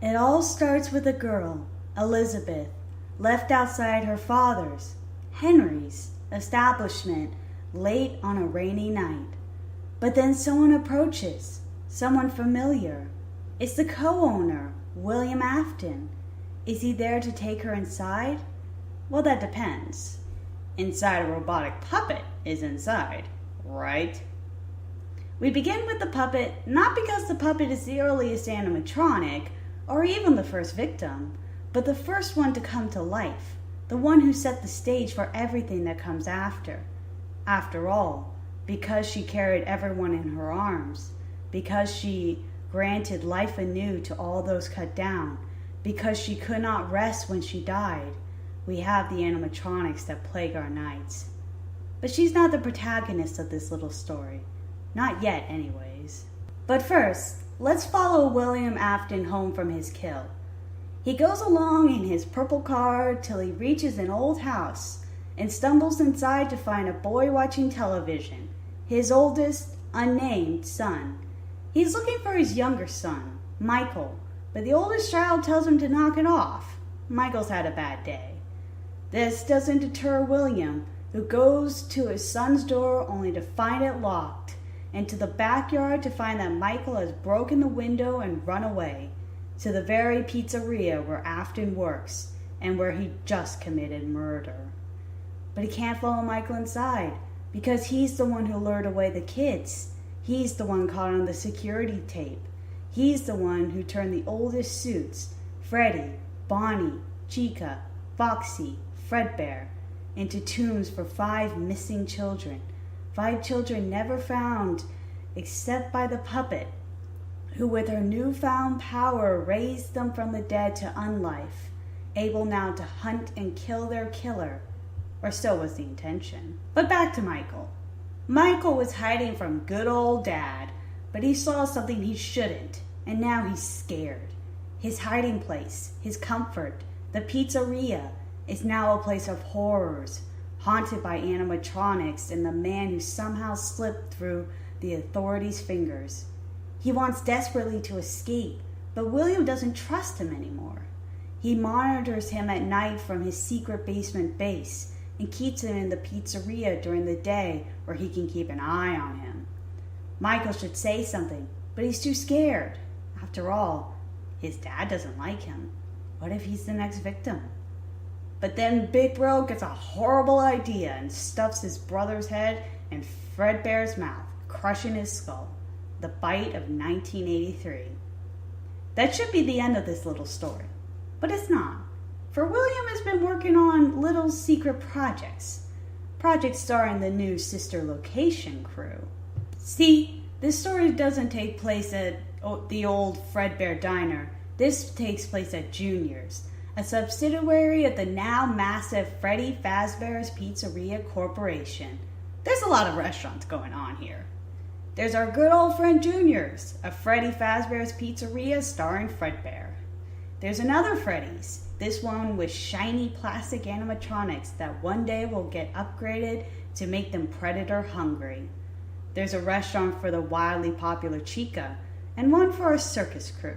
It all starts with a girl, Elizabeth, left outside her father's, Henry's, establishment late on a rainy night. But then someone approaches, someone familiar. It's the co-owner, William Afton. Is he there to take her inside? Well, that depends. Inside a robotic puppet is inside, right? We begin with the puppet not because the puppet is the earliest animatronic or even the first victim, but the first one to come to life, the one who set the stage for everything that comes after. After all, because she carried everyone in her arms, because she granted life anew to all those cut down, because she could not rest when she died, we have the animatronics that plague our nights. But she's not the protagonist of this little story. Not yet, anyways. But first, let's follow William Afton home from his kill. He goes along in his purple car till he reaches an old house and stumbles inside to find a boy watching television, his oldest, unnamed son. He's looking for his younger son, Michael, but the oldest child tells him to knock it off. Michael's had a bad day. This doesn't deter William, who goes to his son's door only to find it locked, and to the backyard to find that Michael has broken the window and run away, to the very pizzeria where Afton works and where he just committed murder. But he can't follow Michael inside, because he's the one who lured away the kids. He's the one caught on the security tape. He's the one who turned the oldest suits, Freddie, Bonnie, Chica, Foxy, Fredbear, into tombs for 5 missing children. 5 children never found except by the puppet, who with her newfound power raised them from the dead to unlife, able now to hunt and kill their killer, or so was the intention. But back to Michael. Michael was hiding from good old Dad, but he saw something he shouldn't, and now he's scared. His hiding place, his comfort, the pizzeria, is now a place of horrors, haunted by animatronics and the man who somehow slipped through the authorities' fingers. He wants desperately to escape, but William doesn't trust him anymore. He monitors him at night from his secret basement base and keeps him in the pizzeria during the day where he can keep an eye on him. Michael should say something, but he's too scared. After all, his dad doesn't like him. What if he's the next victim? But then Big Bro gets a horrible idea and stuffs his brother's head in Fredbear's mouth, crushing his skull. The bite of 1983. That should be the end of this little story. But it's not. For William has been working on little secret projects. Projects starring the new sister location crew. See, this story doesn't take place at the old Fredbear Diner. This takes place at Junior's, a subsidiary of the now massive Freddie Fazbear's Pizzeria Corporation. There's a lot of restaurants going on here. There's our good old friend Junior's, a Freddie Fazbear's Pizzeria starring Fredbear. There's another Freddy's, this one with shiny plastic animatronics that one day will get upgraded to make them predator hungry. There's a restaurant for the wildly popular Chica, and one for our circus crew.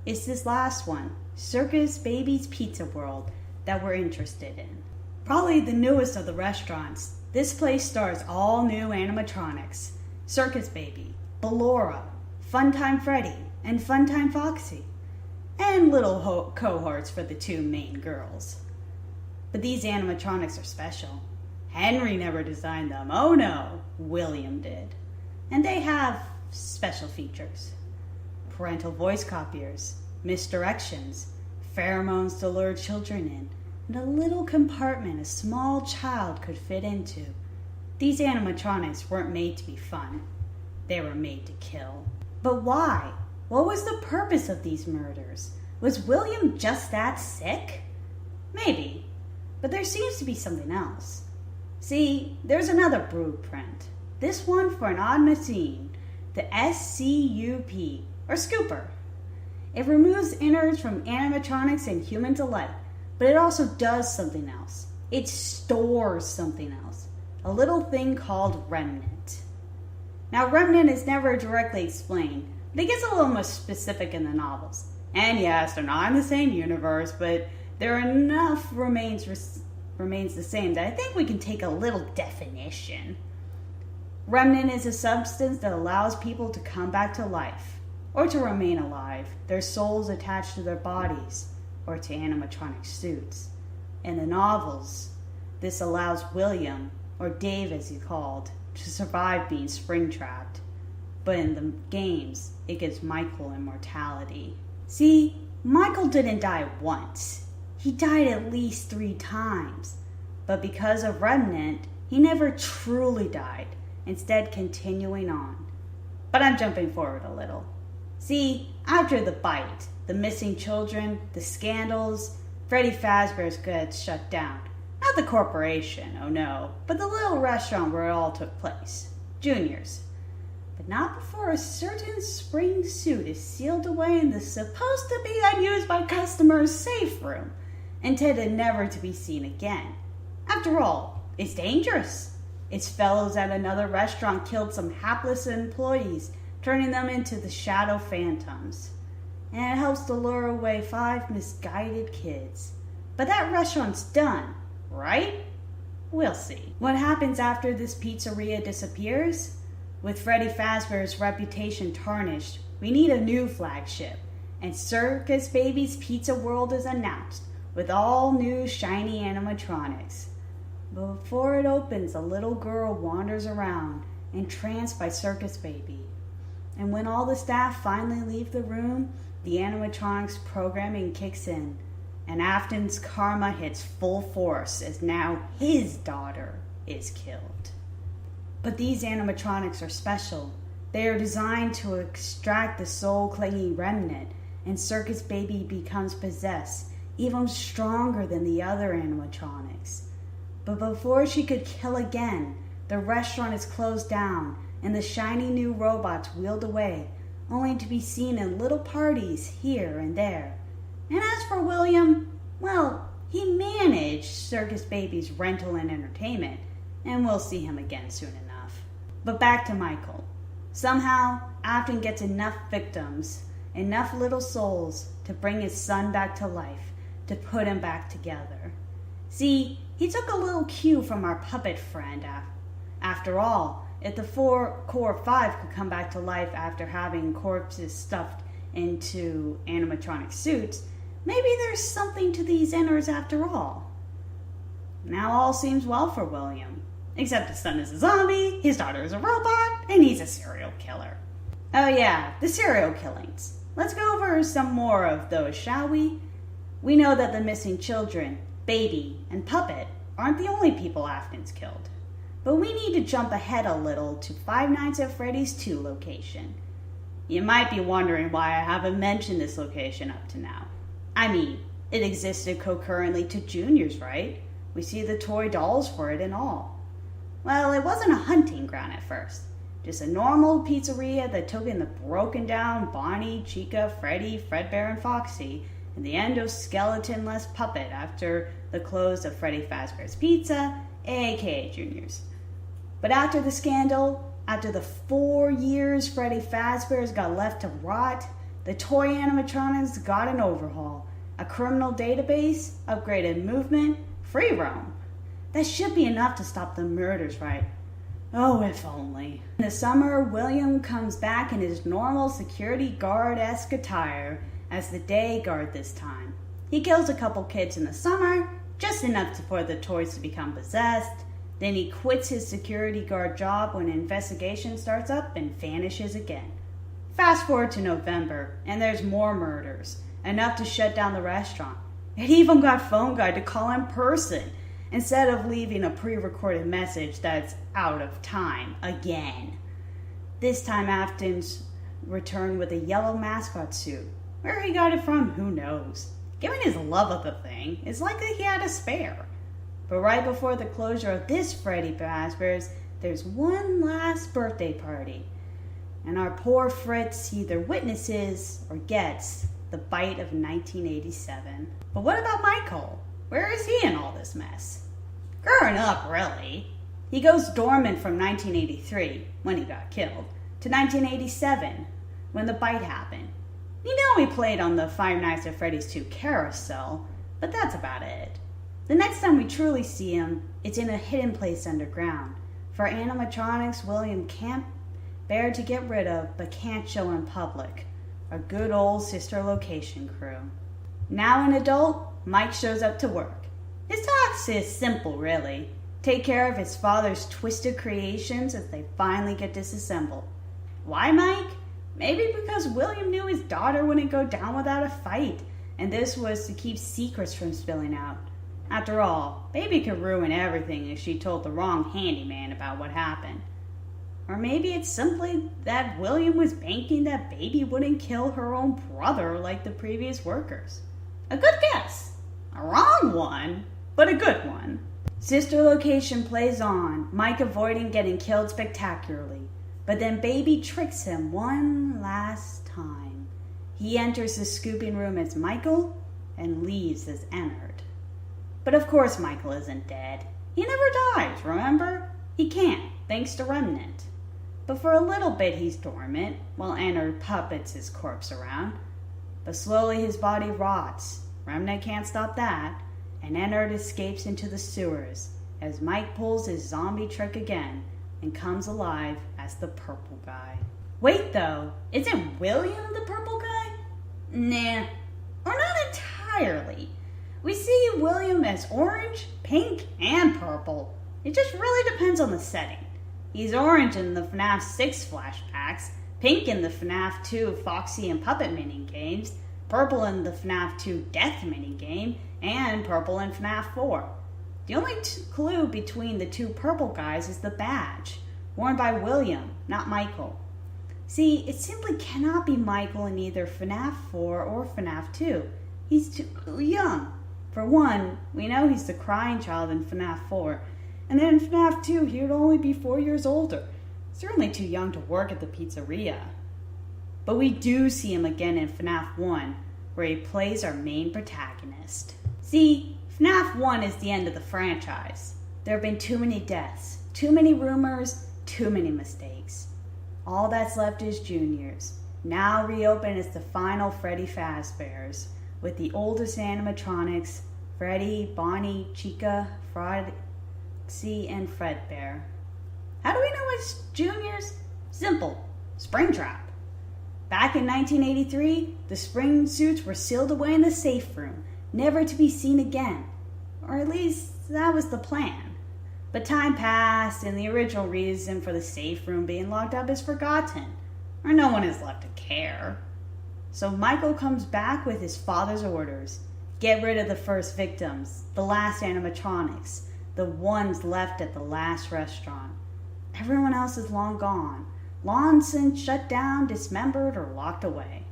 It's this last one, Circus Baby's Pizza World, that we're interested in. Probably the newest of the restaurants, this place stars all new animatronics. Circus Baby, Ballora, Funtime Freddie, and Funtime Foxy. And little cohorts for the 2 main girls. But these animatronics are special. Henry never designed them. Oh no, William did. And they have special features. Parental voice copiers, misdirections, pheromones to lure children in, and a little compartment a small child could fit into. These animatronics weren't made to be fun. They were made to kill. But why? What was the purpose of these murders? Was William just that sick? Maybe, but there seems to be something else. See, there's another blueprint. This one for an odd machine, the SCUP, or Scooper. It removes innards from animatronics and human delight, but it also does something else. It stores something else. A little thing called remnant. Now, remnant is never directly explained, but it gets a little more specific in the novels. And yes, they're not in the same universe, but there are enough remains the same that I think we can take a little definition. Remnant is a substance that allows people to come back to life, or to remain alive, their souls attached to their bodies, or to animatronic suits. In the novels, this allows William, or Dave as he's called, to survive being spring-trapped. But in the games, it gives Michael immortality. See, Michael didn't die once. He died at least 3 times. But because of Remnant, he never truly died, instead continuing on. But I'm jumping forward a little. See, after the bite, the missing children, the scandals, Freddie Fazbear's gets shut down. Not the corporation, oh no, but the little restaurant where it all took place. Junior's. But not before a certain spring suit is sealed away in the supposed to be unused by customers safe room, intended never to be seen again. After all, it's dangerous. Its fellows at another restaurant killed some hapless employees, turning them into the shadow phantoms. And it helps to lure away 5 misguided kids. But that restaurant's done, right? We'll see. What happens after this pizzeria disappears? With Freddie Fazbear's reputation tarnished, we need a new flagship. And Circus Baby's Pizza World is announced, with all new shiny animatronics. But before it opens, a little girl wanders around, entranced by Circus Baby. And when all the staff finally leave the room, the animatronics programming kicks in, and Afton's karma hits full force as now his daughter is killed. But these animatronics are special. They are designed to extract the soul-clinging remnant, and Circus Baby becomes possessed, even stronger than the other animatronics. But before she could kill again, the restaurant is closed down, and the shiny new robots wheeled away, only to be seen in little parties here and there. And as for William, well, he managed Circus Baby's rental and entertainment, and we'll see him again soon enough. But back to Michael. Somehow, Afton gets enough victims, enough little souls, to bring his son back to life, to put him back together. See, he took a little cue from our puppet friend. After all, if the core 5 could come back to life after having corpses stuffed into animatronic suits, maybe there's something to these inners after all. Now all seems well for William, except his son is a zombie, his daughter is a robot, and he's a serial killer. Oh yeah, the serial killings. Let's go over some more of those, shall we? We know that the missing children, Baby, and Puppet aren't the only people Afton's killed. But we need to jump ahead a little to Five Nights at Freddy's 2 location. You might be wondering why I haven't mentioned this location up to now. I mean, it existed concurrently to Junior's, right? We see the toy dolls for it and all. Well, it wasn't a hunting ground at first. Just a normal pizzeria that took in the broken down Bonnie, Chica, Freddie, Fredbear, and Foxy, and the endoskeletonless puppet after the close of Freddie Fazbear's Pizza, aka Junior's. But after the scandal, after the 4 years Freddie Fazbear's got left to rot, the toy animatronics got an overhaul, a criminal database, upgraded movement, free roam. That should be enough to stop the murders, right? Oh, if only. In the summer, William comes back in his normal security guard-esque attire as the day guard this time. He kills a couple kids in the summer, just enough for the toys to become possessed. Then he quits his security guard job when an investigation starts up and vanishes again. Fast forward to November, and there's more murders, enough to shut down the restaurant. It even got phone guy to call in person, instead of leaving a pre-recorded message that's out of time again. This time Afton's returned with a yellow mascot suit. Where he got it from, who knows? Given his love of the thing, it's likely he had a spare. But right before the closure of this Freddie Fazbear's, there's one last birthday party. And our poor Fritz either witnesses or gets the bite of 1987. But what about Michael? Where is he in all this mess? Growing up, really. He goes dormant from 1983, when he got killed, to 1987, when the bite happened. We know he played on the Five Nights at Freddy's 2 carousel, but that's about it. The next time we truly see him, it's in a hidden place underground. For animatronics William can't bear to get rid of, but can't show in public. A good old sister location crew. Now an adult, Mike shows up to work. His task is simple, really. Take care of his father's twisted creations as they finally get disassembled. Why Mike? Maybe because William knew his daughter wouldn't go down without a fight, and this was to keep secrets from spilling out. After all, baby could ruin everything if she told the wrong handyman about what happened. Or maybe it's simply that William was banking that baby wouldn't kill her own brother like the previous workers. A good guess. A wrong one, but a good one. Sister location plays on, Mike avoiding getting killed spectacularly. But then baby tricks him one last time. He enters the scooping room as Michael and leaves as Ennard. But of course Michael isn't dead. He never dies, remember? He can't, thanks to Remnant. But for a little bit he's dormant, while Ennard puppets his corpse around. But slowly his body rots. Remnant can't stop that, and Ennard escapes into the sewers as Mike pulls his zombie trick again and comes alive as the purple guy. Wait though, isn't William the purple guy? Nah, or not entirely. We see William as orange, pink, and purple. It just really depends on the setting. He's orange in the FNAF 6 flashbacks, pink in the FNAF 2 Foxy and Puppet minigames, purple in the FNAF 2 Death minigame, and purple in FNAF 4. The only clue between the two purple guys is the badge, worn by William, not Michael. See, it simply cannot be Michael in either FNAF 4 or FNAF 2. He's too young. For one, we know he's the crying child in FNAF 4, and then in FNAF 2 he would only be 4 years older. Certainly too young to work at the pizzeria. But we do see him again in FNAF 1, where he plays our main protagonist. See, FNAF 1 is the end of the franchise. There have been too many deaths, too many rumors, too many mistakes. All that's left is Juniors, now reopened as the final Freddy Fazbear's, with the oldest animatronics, Freddie, Bonnie, Chica, Foxy, and Fredbear. How do we know it's Juniors? Simple. Springtrap. Back in 1983, the spring suits were sealed away in the safe room, never to be seen again. Or at least, that was the plan. But time passed, and the original reason for the safe room being locked up is forgotten, or no one is left to care. So Michael comes back with his father's orders. Get rid of the first victims, the last animatronics, the ones left at the last restaurant. Everyone else is long gone, long since shut down, dismembered, or locked away.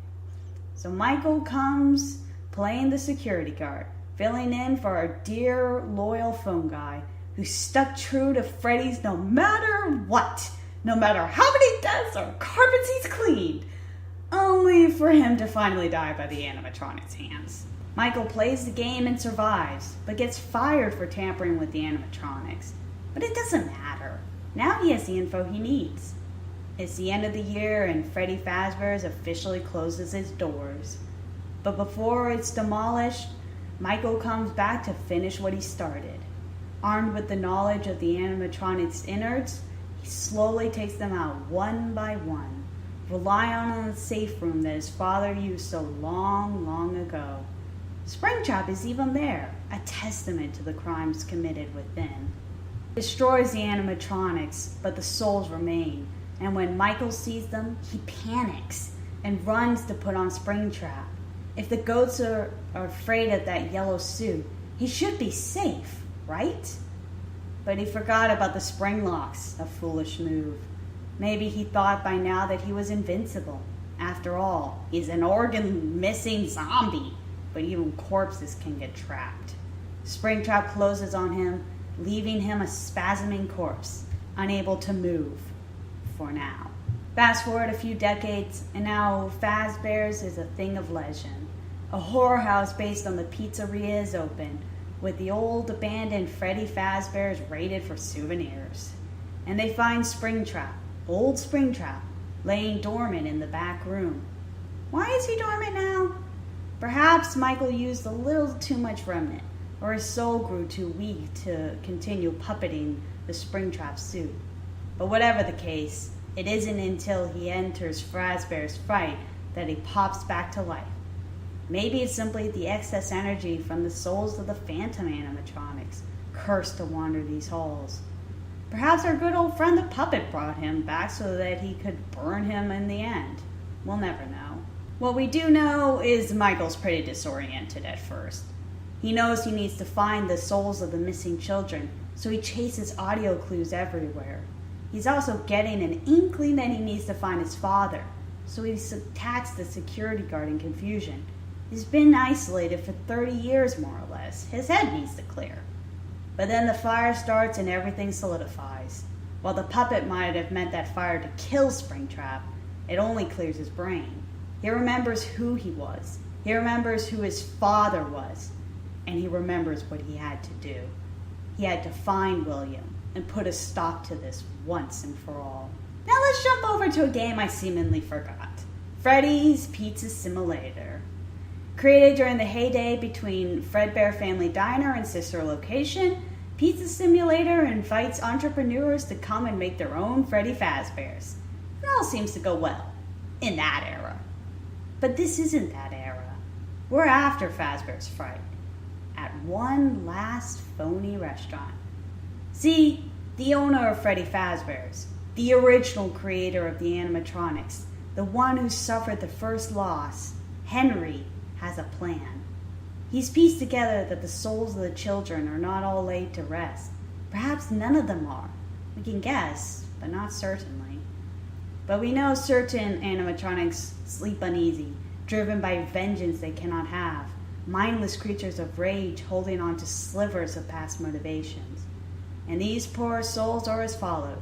So Michael comes playing the security guard, filling in for our dear, loyal phone guy who stuck true to Freddy's no matter what, no matter how many deaths or carpets he's cleaned, only for him to finally die by the animatronics' hands. Michael plays the game and survives, but gets fired for tampering with the animatronics. But it doesn't matter. Now he has the info he needs. It's the end of the year and Freddy Fazbear's officially closes its doors. But before it's demolished, Michael comes back to finish what he started. Armed with the knowledge of the animatronics' innards, he slowly takes them out one by one, relying on the safe room that his father used so long, long ago. Springtrap is even there, a testament to the crimes committed within. Destroys the animatronics, but the souls remain, and when Michael sees them, he panics and runs to put on Springtrap. If the goats are afraid of that yellow suit, he should be safe, right? But he forgot about the Springlocks, a foolish move. Maybe he thought by now that he was invincible. After all, he's an organ-missing zombie, but even corpses can get trapped. Springtrap closes on him, leaving him a spasming corpse, unable to move, for now. Fast forward a few decades, and now Fazbear's is a thing of legend. A horror house based on the Pizzeria is open, with the old abandoned Freddy Fazbear's raided for souvenirs. And they find Springtrap, old Springtrap, laying dormant in the back room. Why is he dormant now? Perhaps Michael used a little too much remnant, or his soul grew too weak to continue puppeting the Springtrap suit. But whatever the case, it isn't until he enters Fazbear's fright that he pops back to life. Maybe it's simply the excess energy from the souls of the phantom animatronics, cursed to wander these halls. Perhaps our good old friend the puppet brought him back so that he could burn him in the end. We'll never know. What we do know is Michael's pretty disoriented at first. He knows he needs to find the souls of the missing children, so he chases audio clues everywhere. He's also getting an inkling that he needs to find his father, so he attacks the security guard in confusion. He's been isolated for 30 years, more or less. His head needs to clear. But then the fire starts and everything solidifies. While the puppet might have meant that fire to kill Springtrap, it only clears his brain. He remembers who he was. He remembers who his father was. And he remembers what he had to do. He had to find William and put a stop to this once and for all. Now let's jump over to a game I seemingly forgot. Freddie's Pizza Simulator. Created during the heyday between Fredbear Family Diner and Sister Location, Pizza Simulator invites entrepreneurs to come and make their own Freddy Fazbears. It all seems to go well in that era. But this isn't that era. We're after Fazbear's Fright, at one last phony restaurant. See, the owner of Freddy Fazbear's, the original creator of the animatronics, the one who suffered the first loss, Henry, has a plan. He's pieced together that the souls of the children are not all laid to rest. Perhaps none of them are. We can guess, but not certainly. But we know certain animatronics sleep uneasy, driven by vengeance they cannot have, mindless creatures of rage holding on to slivers of past motivations. And these poor souls are as followed.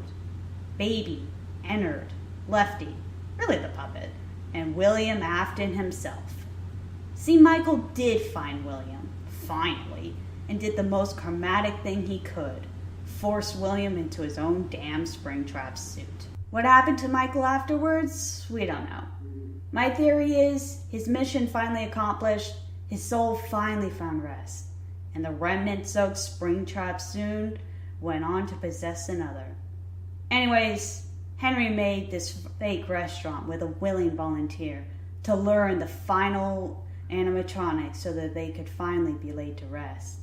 Baby, Ennard, Lefty, really the puppet, and William Afton himself. See, Michael did find William, finally, and did the most karmatic thing he could, force William into his own damn Springtrap suit. What happened to Michael afterwards? We don't know. My theory is, his mission finally accomplished, his soul finally found rest, and the remnant-soaked Springtrap soon went on to possess another. Anyways, Henry made this fake restaurant with a willing volunteer to learn the final animatronics so that they could finally be laid to rest.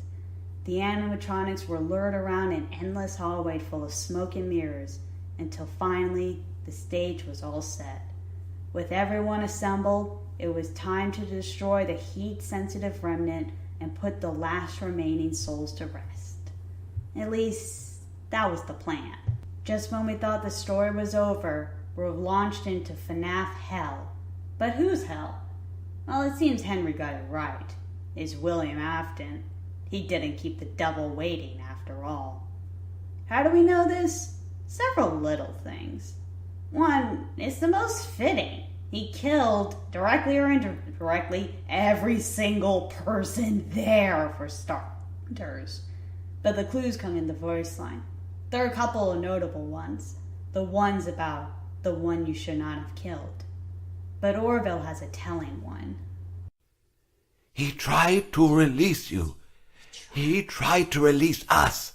The animatronics were lured around an endless hallway full of smoke and mirrors until finally the stage was all set. With everyone assembled, it was time to destroy the heat-sensitive remnant and put the last remaining souls to rest. At least, that was the plan. Just when we thought the story was over, we're launched into FNAF hell. But whose hell? Well, it seems Henry got it right. It's William Afton. He didn't keep the devil waiting after all. How do we know this? Several little things. One, it's the most fitting. He killed, directly or indirectly, every single person there, for starters. But the clues come in the voice line. There are a couple of notable ones. The ones about the one you should not have killed. But Orville has a telling one. He tried to release you. He tried to release us.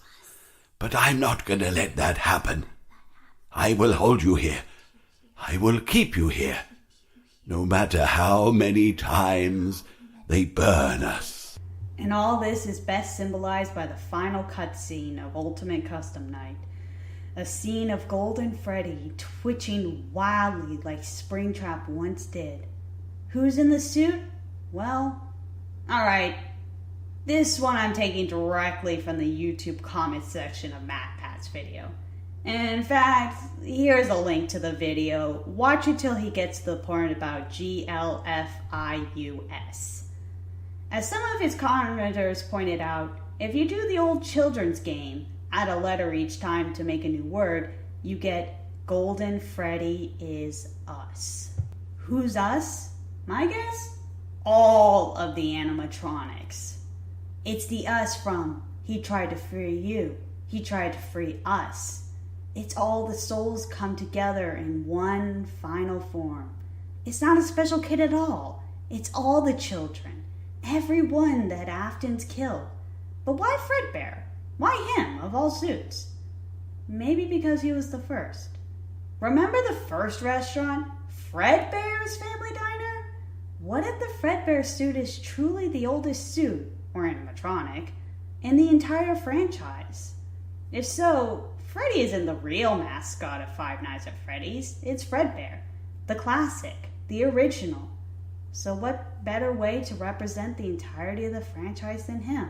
But I'm not going to let that happen. I will hold you here. I will keep you here. No matter how many times they burn us. And all this is best symbolized by the final cutscene of Ultimate Custom Night. A scene of Golden Freddy twitching wildly like Springtrap once did. Who's in the suit? Well, alright. This one I'm taking directly from the YouTube comment section of Matpat's video. In fact, here's a link to the video. Watch it till he gets to the point about GLFIUS. As some of his commenters pointed out, if you do the old children's game, add a letter each time to make a new word, you get Golden Freddy is us. Who's us? My guess? All of the animatronics. It's the us from he tried to free you, he tried to free us. It's all the souls come together in one final form. It's not a special kid at all. It's all the children. Everyone that Afton's killed. But why Fredbear? Why him, of all suits? Maybe because he was the first. Remember the first restaurant? Fredbear's Family Diner? What if the Fredbear suit is truly the oldest suit, or animatronic, in the entire franchise? If so, Freddie isn't the real mascot of Five Nights at Freddy's. It's Fredbear, the classic, the original. So what better way to represent the entirety of the franchise than him?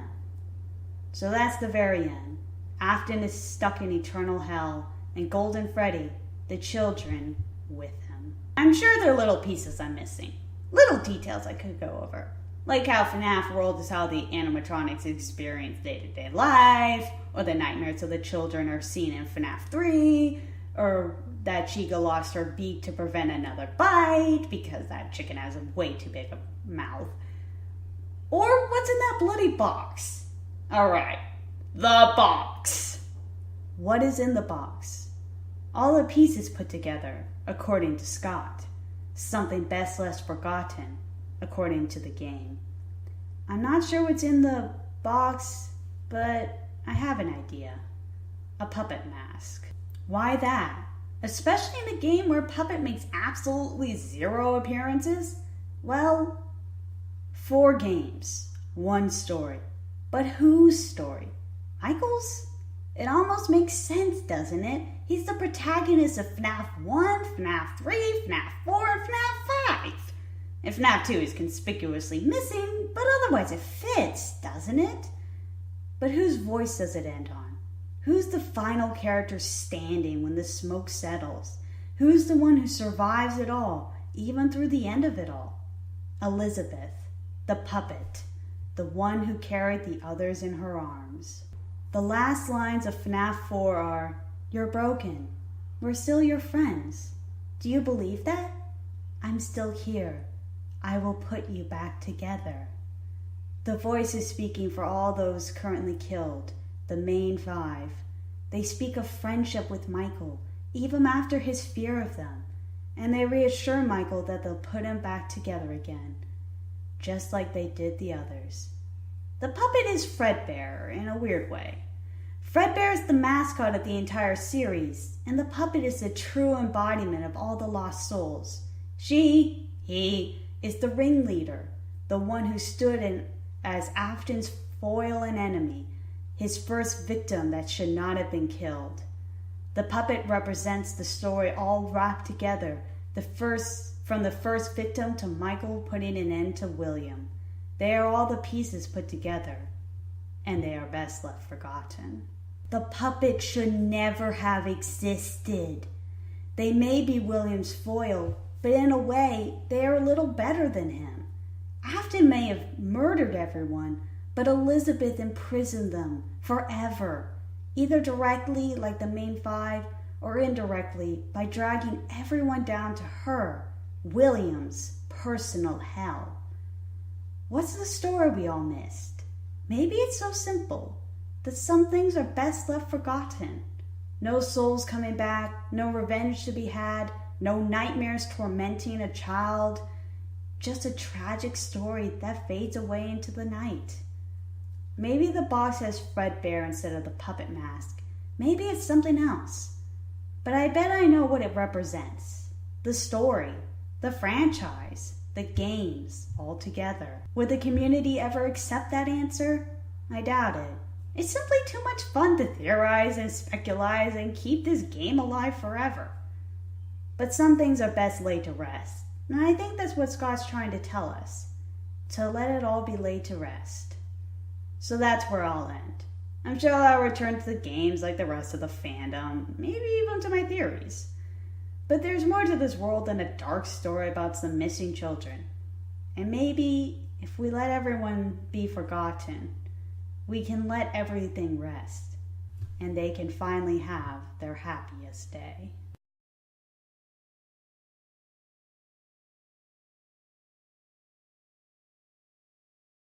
So that's the very end. Afton is stuck in eternal hell, and Golden Freddy, the children, with him. I'm sure there are little pieces I'm missing. Little details I could go over. Like how FNAF World is how the animatronics experience day-to-day life, or the nightmares of the children are seen in FNAF 3, or that Chica lost her beak to prevent another bite because that chicken has a way too big a mouth. Or what's in that bloody box? Alright, the box. What is in the box? All the pieces put together, according to Scott. Something best left forgotten, according to the game. I'm not sure what's in the box, but I have an idea. A puppet mask. Why that? Especially in a game where Puppet makes absolutely zero appearances? Well, 4 games, 1 story. But whose story? Michael's? It almost makes sense, doesn't it? He's the protagonist of FNAF 1, FNAF 3, FNAF 4, and FNAF 5. And FNAF 2 is conspicuously missing, but otherwise it fits, doesn't it? But whose voice does it end on? Who's the final character standing when the smoke settles? Who's the one who survives it all, even through the end of it all? Elizabeth, the puppet, the one who carried the others in her arms. The last lines of FNAF 4 are, "You're broken. We're still your friends. Do you believe that? I'm still here. I will put you back together." The voice is speaking for all those currently killed, the main 5. They speak of friendship with Michael, even after his fear of them, and they reassure Michael that they'll put him back together again, just like they did the others. The puppet is Fredbear in a weird way. Fredbear is the mascot of the entire series, and the puppet is the true embodiment of all the lost souls. He is the ringleader, the one who stood in as Afton's foil and enemy, his first victim that should not have been killed. The puppet represents the story all wrapped together, from the first victim to Michael putting an end to William. They are all the pieces put together, and they are best left forgotten. The puppet should never have existed. They may be William's foil, but in a way, they are a little better than him. Afton may have murdered everyone, but Elizabeth imprisoned them forever, either directly, like the main 5, or indirectly, by dragging everyone down to her, William's, personal hell. What's the story we all missed? Maybe it's so simple that some things are best left forgotten. No souls coming back, no revenge to be had, no nightmares tormenting a child, just a tragic story that fades away into the night. Maybe the box has Fredbear instead of the puppet mask. Maybe it's something else. But I bet I know what it represents. The story, the franchise, the games, all together. Would the community ever accept that answer? I doubt it. It's simply too much fun to theorize and speculate and keep this game alive forever. But some things are best laid to rest. And I think that's what Scott's trying to tell us. To let it all be laid to rest. So that's where I'll end. I'm sure I'll return to the games like the rest of the fandom, maybe even to my theories. But there's more to this world than a dark story about some missing children. And maybe if we let everyone be forgotten, we can let everything rest, and they can finally have their happiest day.